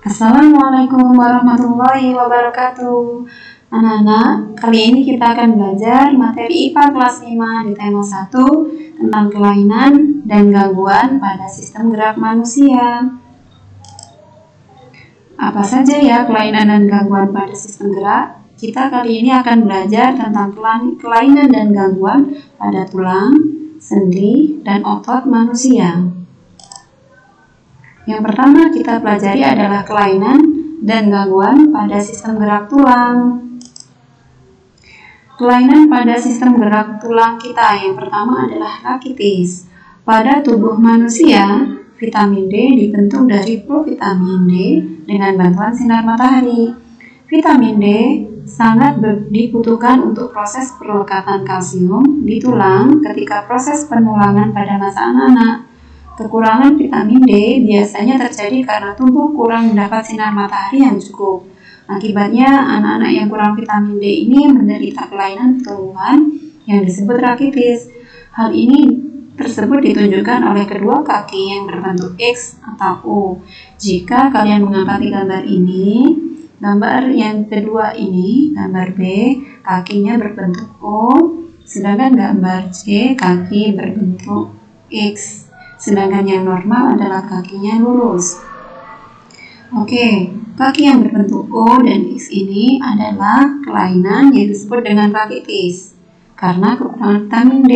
Assalamualaikum warahmatullahi wabarakatuh. Anak-anak, kali ini kita akan belajar materi IPA kelas 5 di tema 1 tentang kelainan dan gangguan pada sistem gerak manusia. Apa saja ya kelainan dan gangguan pada sistem gerak? Kita kali ini akan belajar tentang kelainan dan gangguan pada tulang, sendi, dan otot manusia. Yang pertama kita pelajari adalah kelainan dan gangguan pada sistem gerak tulang. Kelainan pada sistem gerak tulang kita yang pertama adalah rakitis. Pada tubuh manusia, vitamin D dibentuk dari provitamin D dengan bantuan sinar matahari. Vitamin D sangat dibutuhkan untuk proses pelekatan kalsium di tulang ketika proses penulangan pada masa anak-anak. Kekurangan vitamin D biasanya terjadi karena tubuh kurang mendapat sinar matahari yang cukup. Akibatnya, anak-anak yang kurang vitamin D ini menderita kelainan tumbuhan yang disebut rakitis. Hal ini tersebut ditunjukkan oleh kedua kaki yang berbentuk X atau U. Jika kalian mengamati gambar ini, gambar yang kedua ini, gambar B, kakinya berbentuk O, sedangkan gambar C, kaki berbentuk X. Sedangkan yang normal adalah kakinya lurus. Oke, kaki yang berbentuk O dan X ini adalah kelainan yang disebut dengan rakitis karena kekurangan vitamin D.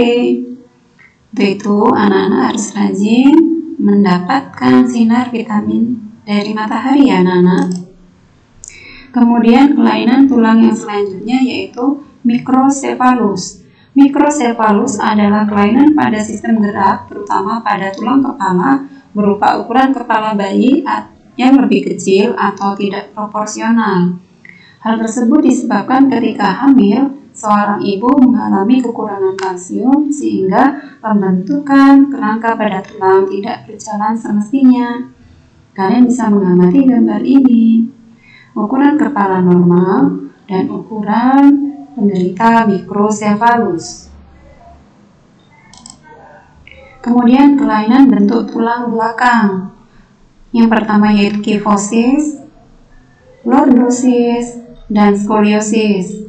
Untuk itu, anak-anak harus rajin mendapatkan sinar vitamin dari matahari ya anak-anak. Kemudian kelainan tulang yang selanjutnya yaitu mikrosefalus. Mikrosefalus adalah kelainan pada sistem gerak, terutama pada tulang kepala, berupa ukuran kepala bayi yang lebih kecil atau tidak proporsional. Hal tersebut disebabkan ketika hamil, seorang ibu mengalami kekurangan kalsium sehingga pembentukan kerangka pada tulang tidak berjalan semestinya. Kalian bisa mengamati gambar ini. Ukuran kepala normal dan ukuran penderita mikrosefalus. Kemudian kelainan bentuk tulang belakang. Yang pertama yaitu kifosis, lordosis, dan skoliosis.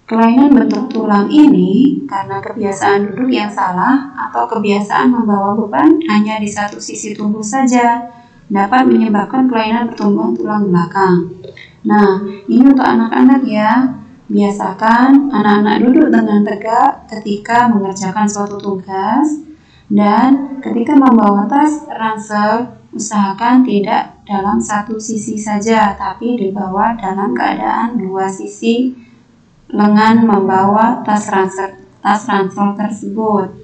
Kelainan bentuk tulang ini karena kebiasaan duduk yang salah atau kebiasaan membawa beban hanya di satu sisi tubuh saja dapat menyebabkan kelainan pertumbuhan tulang belakang. Nah, ini untuk anak-anak ya. Biasakan anak-anak duduk dengan tegak ketika mengerjakan suatu tugas dan ketika membawa tas ransel, usahakan tidak dalam satu sisi saja, tapi dibawa dalam keadaan dua sisi lengan membawa tas ransel tersebut.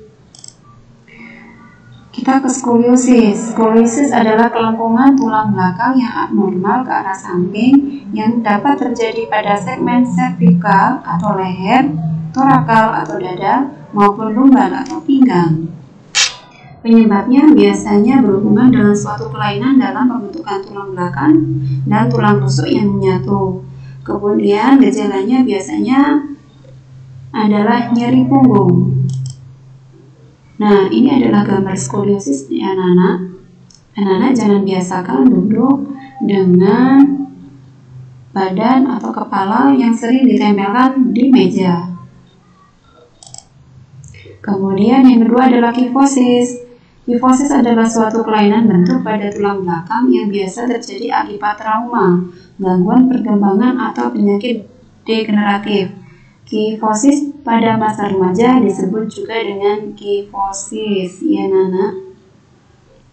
Kita ke skoliosis. Skoliosis adalah kelengkungan tulang belakang yang abnormal ke arah samping yang dapat terjadi pada segmen servikal atau leher, torakal atau dada, maupun lumbar atau pinggang. Penyebabnya biasanya berhubungan dengan suatu kelainan dalam pembentukan tulang belakang dan tulang rusuk yang menyatu. Kemudian gejalanya biasanya adalah nyeri punggung. Nah, ini adalah gambar skoliosis ya anak-anak. Anak-anak jangan biasakan duduk dengan badan atau kepala yang sering ditempelkan di meja. Kemudian yang kedua adalah kifosis. Kifosis adalah suatu kelainan bentuk pada tulang belakang yang biasa terjadi akibat trauma, gangguan perkembangan atau penyakit degeneratif. Kifosis pada masa remaja disebut juga dengan kifosis ya anak-anak.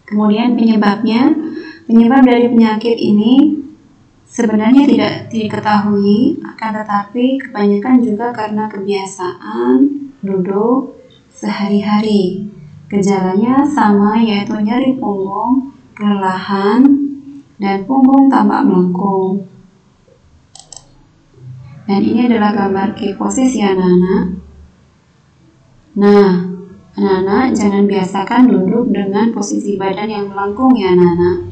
Kemudian penyebab dari penyakit ini sebenarnya tidak diketahui, akan tetapi kebanyakan juga karena kebiasaan duduk sehari-hari. Gejalanya sama yaitu nyeri punggung, kelelahan, dan punggung tampak melengkung. Dan ini adalah gambar kifosis ya anak-anak. Nah, anak-anak jangan biasakan duduk dengan posisi badan yang melengkung ya anak-anak.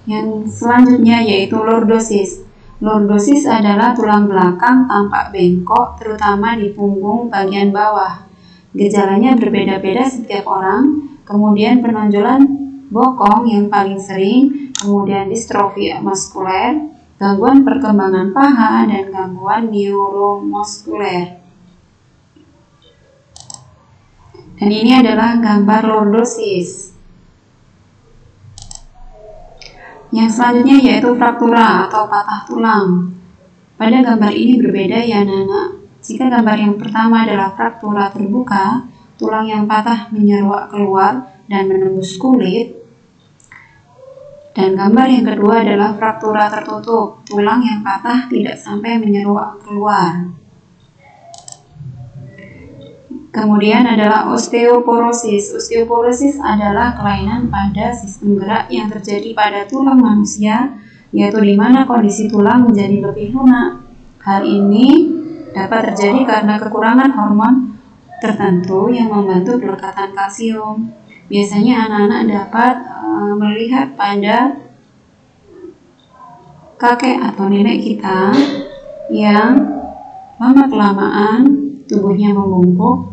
Yang selanjutnya yaitu lordosis. Lordosis adalah tulang belakang tampak bengkok terutama di punggung bagian bawah. Gejalanya berbeda-beda setiap orang, kemudian penonjolan bokong yang paling sering, kemudian distrofi muskuler, gangguan perkembangan paha, dan gangguan neuromuskuler. Dan ini adalah gambar lordosis. Yang selanjutnya yaitu fraktura atau patah tulang. Pada gambar ini berbeda ya anak-anak. Jika gambar yang pertama adalah fraktura terbuka, tulang yang patah menyeruak keluar dan menembus kulit. Dan gambar yang kedua adalah fraktura tertutup, tulang yang patah tidak sampai menyeruak keluar. Kemudian adalah osteoporosis. Osteoporosis adalah kelainan pada sistem gerak yang terjadi pada tulang manusia, yaitu di mana kondisi tulang menjadi lebih lunak. Hal ini dapat terjadi karena kekurangan hormon tertentu yang membantu pelekatan kalsium. Biasanya anak-anak dapat melihat pada kakek atau nenek kita yang lama-kelamaan tubuhnya membungkuk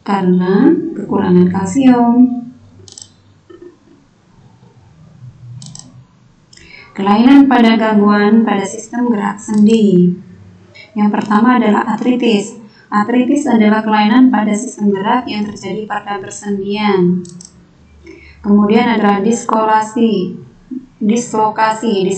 karena kekurangan kalsium. Kelainan pada gangguan pada sistem gerak sendi. Yang pertama adalah artritis. Artritis adalah kelainan pada sistem gerak yang terjadi pada persendian. Kemudian adalah dislokasi. Dislokasi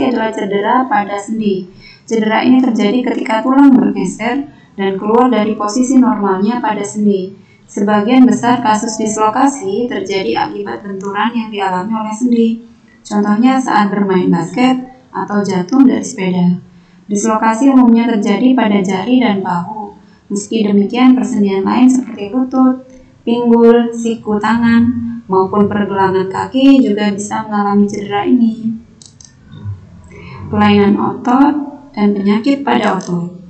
adalah cedera pada sendi. Cedera ini terjadi ketika tulang bergeser dan keluar dari posisi normalnya pada sendi. Sebagian besar kasus dislokasi terjadi akibat benturan yang dialami oleh sendi. Contohnya saat bermain basket atau jatuh dari sepeda. Dislokasi umumnya terjadi pada jari dan bahu. Meski demikian, persendian lain seperti lutut, pinggul, siku tangan, maupun pergelangan kaki juga bisa mengalami cedera ini. Kelainan otot dan penyakit pada otot.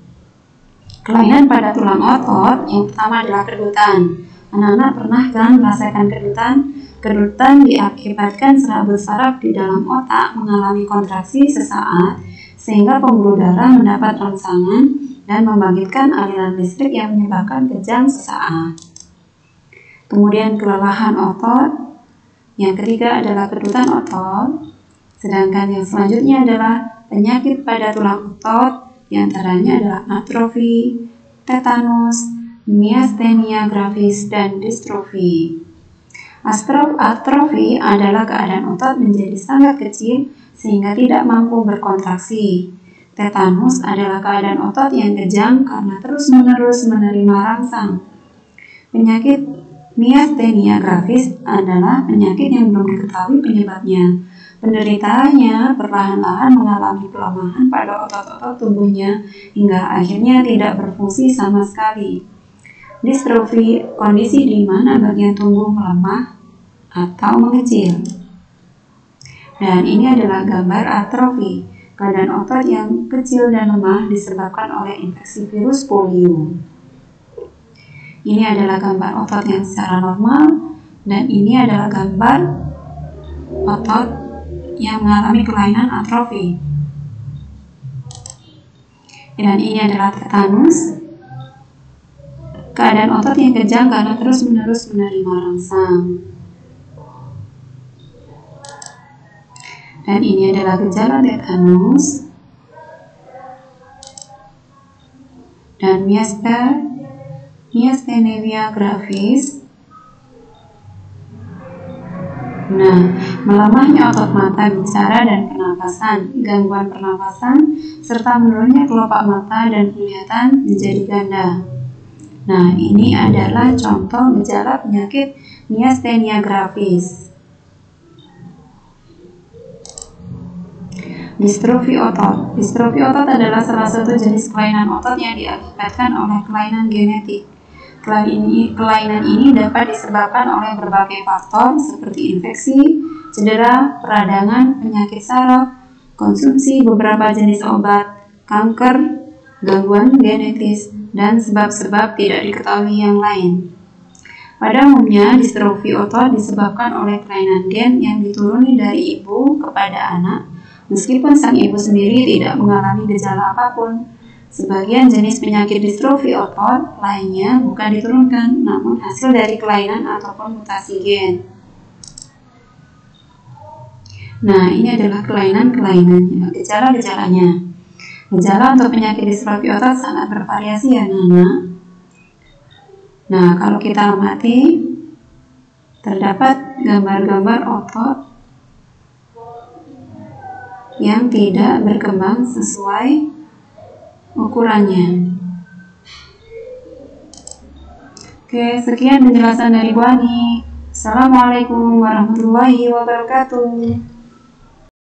Kelainan pada tulang otot yang pertama adalah kedutan. Anak-anak pernah kan merasakan kedutan? Kedutan diakibatkan serabut saraf di dalam otak mengalami kontraksi sesaat sehingga pembuluh darah mendapat rangsangan dan membangkitkan aliran listrik yang menyebabkan kejang sesaat. Kemudian kelelahan otot. Yang ketiga adalah kedutan otot. Sedangkan yang selanjutnya adalah penyakit pada tulang otot, yang antaranya adalah atrofi, tetanus, miastenia gravis, dan distrofi. Atrofi adalah keadaan otot menjadi sangat kecil sehingga tidak mampu berkontraksi. Tetanus adalah keadaan otot yang kejang karena terus-menerus menerima rangsang. Penyakit miastenia gravis adalah penyakit yang belum diketahui penyebabnya. Penderitanya perlahan-lahan mengalami pelemahan pada otot-otot tubuhnya hingga akhirnya tidak berfungsi sama sekali. Distrofi, kondisi di mana bagian tubuh melemah atau mengecil. Dan ini adalah gambar atrofi, keadaan otot yang kecil dan lemah disebabkan oleh infeksi virus polio. Ini adalah gambar otot yang secara normal, dan ini adalah gambar otot yang mengalami kelainan atrofi. Dan ini adalah tetanus, keadaan otot yang kejang karena terus-menerus menerima rangsang. Dan ini adalah gejala tetanus dan miastenia gravis. Nah, melemahnya otot mata, bicara, dan pernapasan, gangguan pernapasan, serta menurunnya kelopak mata dan penglihatan menjadi ganda. Nah, ini adalah contoh gejala penyakit miastenia gravis. Distrofi otot. Distrofi otot adalah salah satu jenis kelainan otot yang diakibatkan oleh kelainan genetik. Kelainan ini dapat disebabkan oleh berbagai faktor seperti infeksi, cedera, peradangan, penyakit saraf, konsumsi beberapa jenis obat, kanker, gangguan genetis, dan sebab-sebab tidak diketahui yang lain. Pada umumnya, distrofi otot disebabkan oleh kelainan gen yang dituruni dari ibu kepada anak, meskipun sang ibu sendiri tidak mengalami gejala apapun. Sebagian jenis penyakit distrofi otot lainnya bukan diturunkan, namun hasil dari kelainan ataupun mutasi gen. Nah, ini adalah kelainan-kelainannya, gejala-gejalanya. Gejala untuk penyakit distrofi otot sangat bervariasi ya, Nana. Nah, kalau kita amati, terdapat gambar-gambar otot yang tidak berkembang sesuai ukurannya. Oke, sekian penjelasan dari Bu Ani. Assalamualaikum warahmatullahi wabarakatuh.